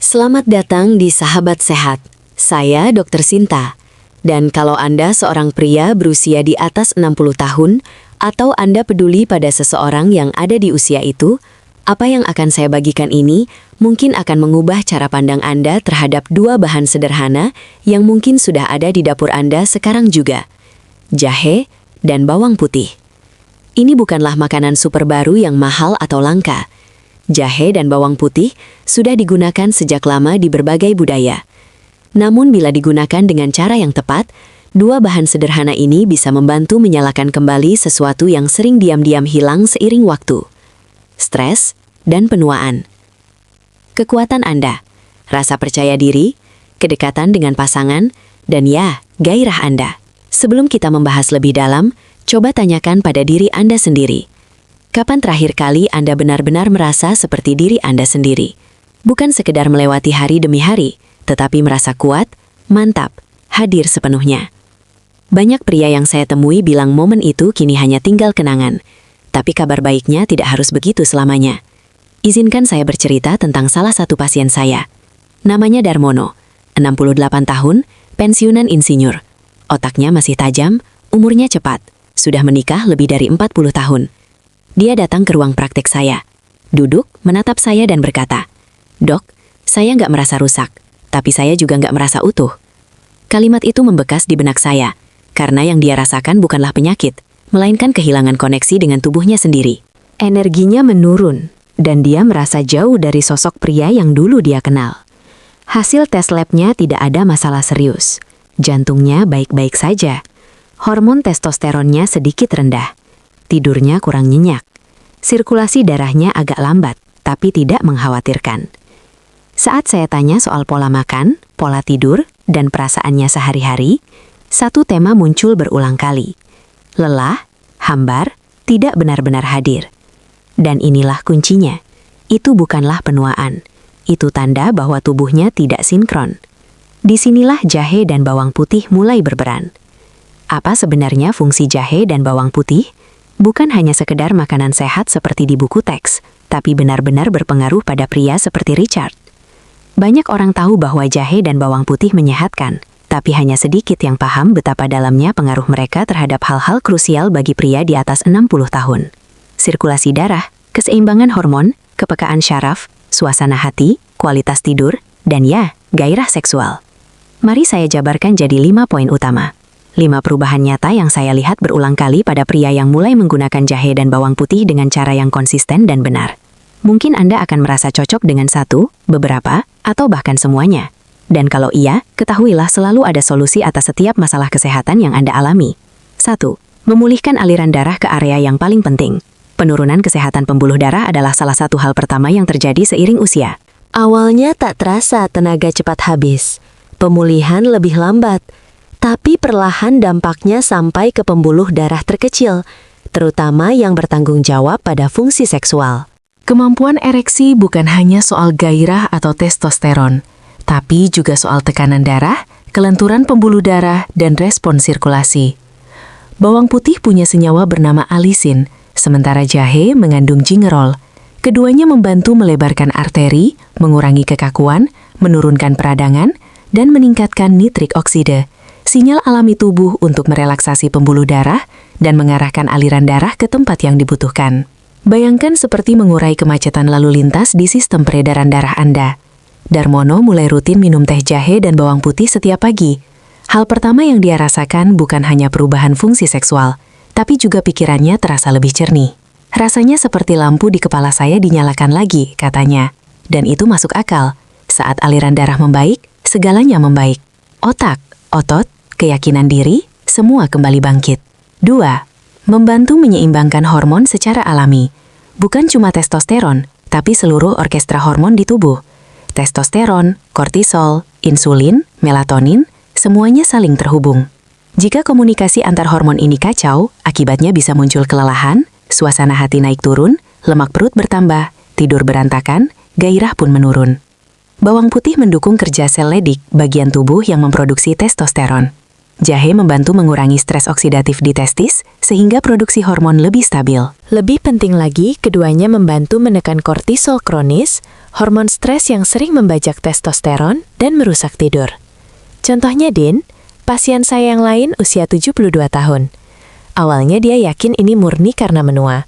Selamat datang di Sahabat Sehat. Saya Dr. Sinta. Dan kalau Anda seorang pria berusia di atas 60 tahun, atau Anda peduli pada seseorang yang ada di usia itu, apa yang akan saya bagikan ini mungkin akan mengubah cara pandang Anda terhadap dua bahan sederhana yang mungkin sudah ada di dapur Anda sekarang juga. Jahe dan bawang putih. Ini bukanlah makanan super baru yang mahal atau langka. Jahe dan bawang putih sudah digunakan sejak lama di berbagai budaya. Namun bila digunakan dengan cara yang tepat, dua bahan sederhana ini bisa membantu menyalakan kembali sesuatu yang sering diam-diam hilang seiring waktu. Stres dan penuaan. Kekuatan Anda, rasa percaya diri, kedekatan dengan pasangan, dan ya, gairah Anda. Sebelum kita membahas lebih dalam, coba tanyakan pada diri Anda sendiri. Kapan terakhir kali Anda benar-benar merasa seperti diri Anda sendiri? Bukan sekedar melewati hari demi hari, tetapi merasa kuat, mantap, hadir sepenuhnya. Banyak pria yang saya temui bilang momen itu kini hanya tinggal kenangan. Tapi kabar baiknya tidak harus begitu selamanya. Izinkan saya bercerita tentang salah satu pasien saya. Namanya Darmono, 68 tahun, pensiunan insinyur. Otaknya masih tajam, umurnya cepat, sudah menikah lebih dari 40 tahun. Dia datang ke ruang praktek saya. Duduk, menatap saya dan berkata, "Dok, saya nggak merasa rusak, tapi saya juga nggak merasa utuh." Kalimat itu membekas di benak saya, karena yang dia rasakan bukanlah penyakit, melainkan kehilangan koneksi dengan tubuhnya sendiri. Energinya menurun, dan dia merasa jauh dari sosok pria yang dulu dia kenal. Hasil tes labnya tidak ada masalah serius. Jantungnya baik-baik saja. Hormon testosteronnya sedikit rendah. Tidurnya kurang nyenyak. Sirkulasi darahnya agak lambat, tapi tidak mengkhawatirkan. Saat saya tanya soal pola makan, pola tidur, dan perasaannya sehari-hari, satu tema muncul berulang kali. Lelah, hambar, tidak benar-benar hadir. Dan inilah kuncinya. Itu bukanlah penuaan. Itu tanda bahwa tubuhnya tidak sinkron. Disinilah jahe dan bawang putih mulai berperan. Apa sebenarnya fungsi jahe dan bawang putih? Bukan hanya sekedar makanan sehat seperti di buku teks, tapi benar-benar berpengaruh pada pria seperti Richard. Banyak orang tahu bahwa jahe dan bawang putih menyehatkan, tapi hanya sedikit yang paham betapa dalamnya pengaruh mereka terhadap hal-hal krusial bagi pria di atas 60 tahun. Sirkulasi darah, keseimbangan hormon, kepekaan syaraf, suasana hati, kualitas tidur, dan ya, gairah seksual. Mari saya jabarkan jadi 5 poin utama. 5 perubahan nyata yang saya lihat berulang kali pada pria yang mulai menggunakan jahe dan bawang putih dengan cara yang konsisten dan benar. Mungkin Anda akan merasa cocok dengan satu, beberapa, atau bahkan semuanya. Dan kalau iya, ketahuilah selalu ada solusi atas setiap masalah kesehatan yang Anda alami. 1. Memulihkan aliran darah ke area yang paling penting. Penurunan kesehatan pembuluh darah adalah salah satu hal pertama yang terjadi seiring usia. Awalnya tak terasa tenaga cepat habis. Pemulihan lebih lambat. Tapi perlahan dampaknya sampai ke pembuluh darah terkecil, terutama yang bertanggung jawab pada fungsi seksual. Kemampuan ereksi bukan hanya soal gairah atau testosteron, tapi juga soal tekanan darah, kelenturan pembuluh darah, dan respon sirkulasi. Bawang putih punya senyawa bernama alisin, sementara jahe mengandung gingerol. Keduanya membantu melebarkan arteri, mengurangi kekakuan, menurunkan peradangan, dan meningkatkan nitrik oksida. Sinyal alami tubuh untuk merelaksasi pembuluh darah dan mengarahkan aliran darah ke tempat yang dibutuhkan. Bayangkan seperti mengurai kemacetan lalu lintas di sistem peredaran darah Anda. Darmono mulai rutin minum teh jahe dan bawang putih setiap pagi. Hal pertama yang dia rasakan bukan hanya perubahan fungsi seksual, tapi juga pikirannya terasa lebih jernih. Rasanya seperti lampu di kepala saya dinyalakan lagi, katanya. Dan itu masuk akal. Saat aliran darah membaik, segalanya membaik. Otak, otot, keyakinan diri, semua kembali bangkit. 2. Membantu menyeimbangkan hormon secara alami. Bukan cuma testosteron, tapi seluruh orkestra hormon di tubuh. Testosteron, kortisol, insulin, melatonin, semuanya saling terhubung. Jika komunikasi antar hormon ini kacau, akibatnya bisa muncul kelelahan, suasana hati naik turun, lemak perut bertambah, tidur berantakan, gairah pun menurun. Bawang putih mendukung kerja sel ledik, bagian tubuh yang memproduksi testosteron. Jahe membantu mengurangi stres oksidatif di testis sehingga produksi hormon lebih stabil. Lebih penting lagi, keduanya membantu menekan kortisol kronis, hormon stres yang sering membajak testosteron dan merusak tidur. Contohnya Din, pasien saya yang lain usia 72 tahun. Awalnya dia yakin ini murni karena menua.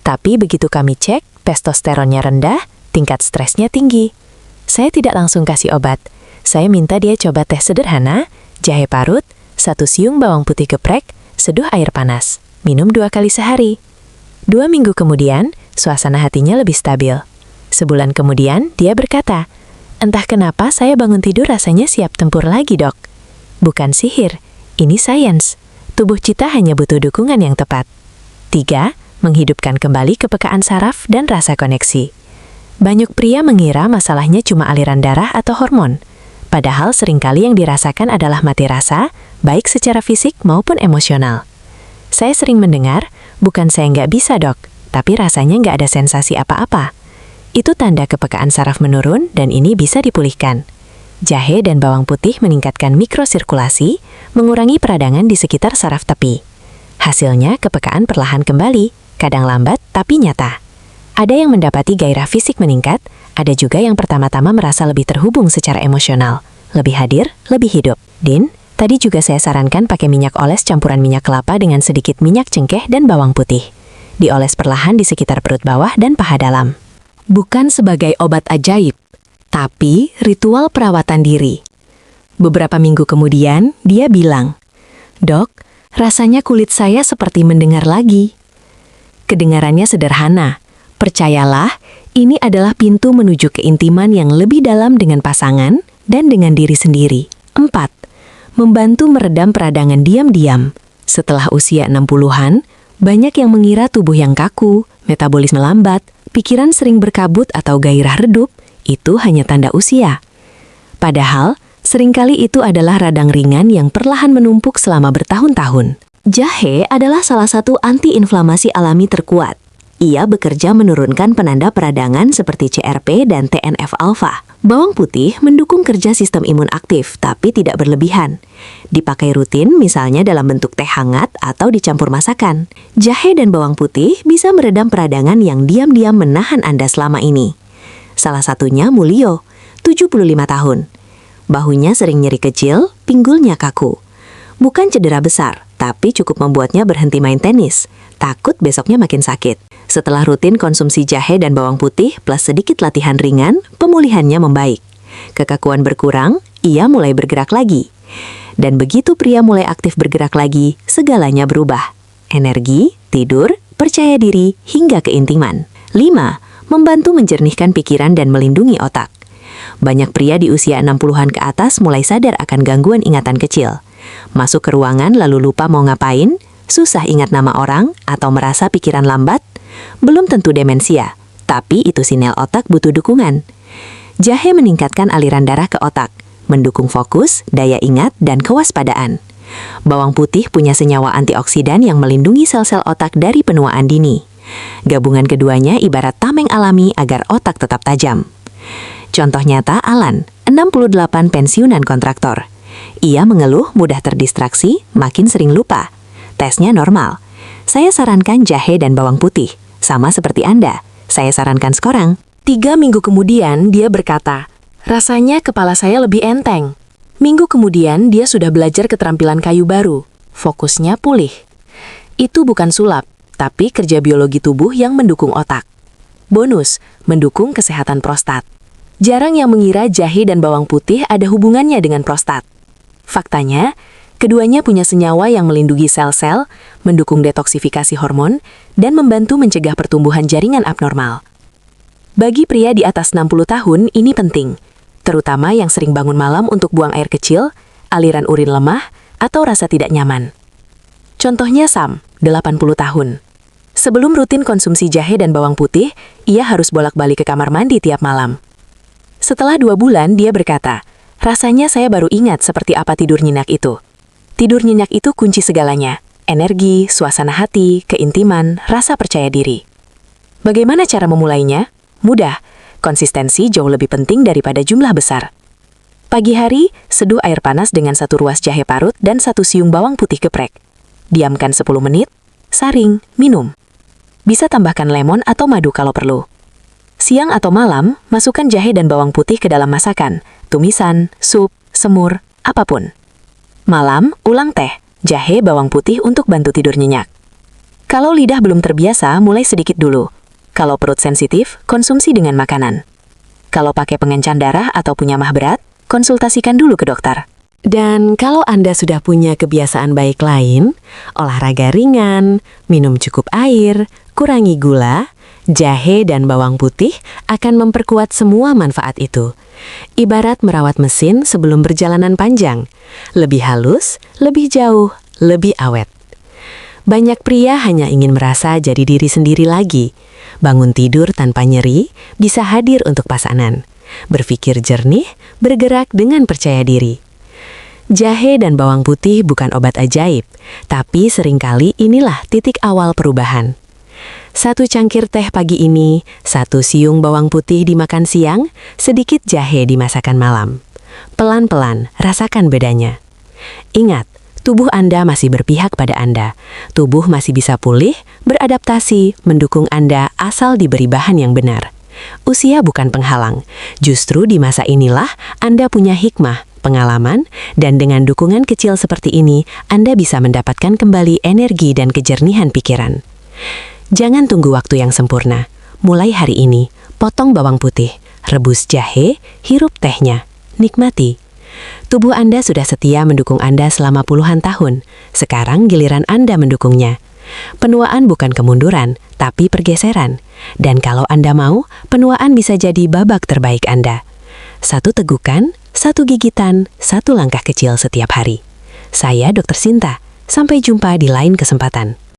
Tapi begitu kami cek, testosteronnya rendah, tingkat stresnya tinggi. Saya tidak langsung kasih obat. Saya minta dia coba teh sederhana, jahe parut, 1 siung bawang putih geprek, seduh air panas. Minum 2 kali sehari. 2 minggu kemudian, suasana hatinya lebih stabil. Sebulan kemudian, dia berkata, "Entah kenapa saya bangun tidur rasanya siap tempur lagi, Dok." Bukan sihir, ini sains. Tubuh kita hanya butuh dukungan yang tepat. 3. Menghidupkan kembali kepekaan saraf dan rasa koneksi. Banyak pria mengira masalahnya cuma aliran darah atau hormon. Padahal seringkali yang dirasakan adalah mati rasa, baik secara fisik maupun emosional. Saya sering mendengar, "Bukan saya nggak bisa, Dok, tapi rasanya nggak ada sensasi apa-apa." Itu tanda kepekaan saraf menurun dan ini bisa dipulihkan. Jahe dan bawang putih meningkatkan mikrosirkulasi, mengurangi peradangan di sekitar saraf tepi. Hasilnya kepekaan perlahan kembali, kadang lambat tapi nyata. Ada yang mendapati gairah fisik meningkat, ada juga yang pertama-tama merasa lebih terhubung secara emosional, lebih hadir, lebih hidup. Din, tadi juga saya sarankan pakai minyak oles campuran minyak kelapa dengan sedikit minyak cengkeh dan bawang putih. Dioles perlahan di sekitar perut bawah dan paha dalam. Bukan sebagai obat ajaib, tapi ritual perawatan diri. Beberapa minggu kemudian, dia bilang, "Dok, rasanya kulit saya seperti mendengar lagi." Kedengarannya sederhana. Percayalah, ini adalah pintu menuju keintiman yang lebih dalam dengan pasangan dan dengan diri sendiri. 4. Membantu meredam peradangan diam-diam. Setelah usia 60-an, banyak yang mengira tubuh yang kaku, metabolisme lambat, pikiran sering berkabut atau gairah redup, itu hanya tanda usia. Padahal, seringkali itu adalah radang ringan yang perlahan menumpuk selama bertahun-tahun. Jahe adalah salah satu antiinflamasi alami terkuat. Ia bekerja menurunkan penanda peradangan seperti CRP dan TNF-alfa. Bawang putih mendukung kerja sistem imun aktif, tapi tidak berlebihan. Dipakai rutin, misalnya dalam bentuk teh hangat atau dicampur masakan. Jahe dan bawang putih bisa meredam peradangan yang diam-diam menahan Anda selama ini. Salah satunya Mulyo, 75 tahun. Bahunya sering nyeri kecil, pinggulnya kaku. Bukan cedera besar, tapi cukup membuatnya berhenti main tenis. Takut besoknya makin sakit. Setelah rutin konsumsi jahe dan bawang putih plus sedikit latihan ringan, pemulihannya membaik. Kekakuan berkurang, ia mulai bergerak lagi. Dan begitu pria mulai aktif bergerak lagi, segalanya berubah. Energi, tidur, percaya diri, hingga keintiman. 5. Membantu menjernihkan pikiran dan melindungi otak. Banyak pria di usia 60-an ke atas mulai sadar akan gangguan ingatan kecil. Masuk ke ruangan lalu lupa mau ngapain, susah ingat nama orang, atau merasa pikiran lambat. Belum tentu demensia, tapi itu sinyal otak butuh dukungan. Jahe meningkatkan aliran darah ke otak, mendukung fokus, daya ingat, dan kewaspadaan. Bawang putih punya senyawa antioksidan yang melindungi sel-sel otak dari penuaan dini. Gabungan keduanya ibarat tameng alami agar otak tetap tajam. Contoh nyata Alan, 68 pensiunan kontraktor. Ia mengeluh mudah terdistraksi, makin sering lupa. Tesnya normal. Saya sarankan jahe dan bawang putih. Sama seperti Anda, saya sarankan sekarang. 3 minggu kemudian dia berkata, "Rasanya kepala saya lebih enteng." Minggu kemudian dia sudah belajar keterampilan kayu baru. Fokusnya pulih. Itu bukan sulap, tapi kerja biologi tubuh yang mendukung otak. Bonus, mendukung kesehatan prostat. Jarang yang mengira jahe dan bawang putih ada hubungannya dengan prostat. Faktanya, keduanya punya senyawa yang melindungi sel-sel, mendukung detoksifikasi hormon, dan membantu mencegah pertumbuhan jaringan abnormal. Bagi pria di atas 60 tahun, ini penting, terutama yang sering bangun malam untuk buang air kecil, aliran urin lemah, atau rasa tidak nyaman. Contohnya Sam, 80 tahun. Sebelum rutin konsumsi jahe dan bawang putih, ia harus bolak-balik ke kamar mandi tiap malam. Setelah 2 bulan, dia berkata, "Rasanya saya baru ingat seperti apa tidur nyenyak itu." Tidur nyenyak itu kunci segalanya. Energi, suasana hati, keintiman, rasa percaya diri. Bagaimana cara memulainya? Mudah. Konsistensi jauh lebih penting daripada jumlah besar. Pagi hari, seduh air panas dengan 1 ruas jahe parut dan 1 siung bawang putih geprek. Diamkan 10 menit, saring, minum. Bisa tambahkan lemon atau madu kalau perlu. Siang atau malam, masukkan jahe dan bawang putih ke dalam masakan, tumisan, sup, semur, apapun. Malam, ulang teh, jahe, bawang putih untuk bantu tidur nyenyak. Kalau lidah belum terbiasa, mulai sedikit dulu. Kalau perut sensitif, konsumsi dengan makanan. Kalau pakai pengencan darah atau punya mah berat, konsultasikan dulu ke dokter. Dan kalau Anda sudah punya kebiasaan baik lain, olahraga ringan, minum cukup air, kurangi gula, jahe dan bawang putih akan memperkuat semua manfaat itu. Ibarat merawat mesin sebelum perjalanan panjang. Lebih halus, lebih jauh, lebih awet. Banyak pria hanya ingin merasa jadi diri sendiri lagi. Bangun tidur tanpa nyeri, bisa hadir untuk pasangan. Berpikir jernih, bergerak dengan percaya diri. Jahe dan bawang putih bukan obat ajaib, tapi seringkali inilah titik awal perubahan. 1 cangkir teh pagi ini, 1 siung bawang putih dimakan siang, sedikit jahe dimasakan malam. Pelan-pelan, rasakan bedanya. Ingat, tubuh Anda masih berpihak pada Anda. Tubuh masih bisa pulih, beradaptasi, mendukung Anda asal diberi bahan yang benar. Usia bukan penghalang. Justru di masa inilah Anda punya hikmah, pengalaman, dan dengan dukungan kecil seperti ini, Anda bisa mendapatkan kembali energi dan kejernihan pikiran. Jangan tunggu waktu yang sempurna. Mulai hari ini, potong bawang putih, rebus jahe, hirup tehnya, nikmati. Tubuh Anda sudah setia mendukung Anda selama puluhan tahun. Sekarang giliran Anda mendukungnya. Penuaan bukan kemunduran, tapi pergeseran. Dan kalau Anda mau, penuaan bisa jadi babak terbaik Anda. 1 tegukan, 1 gigitan, 1 langkah kecil setiap hari. Saya Dr. Sinta. Sampai jumpa di lain kesempatan.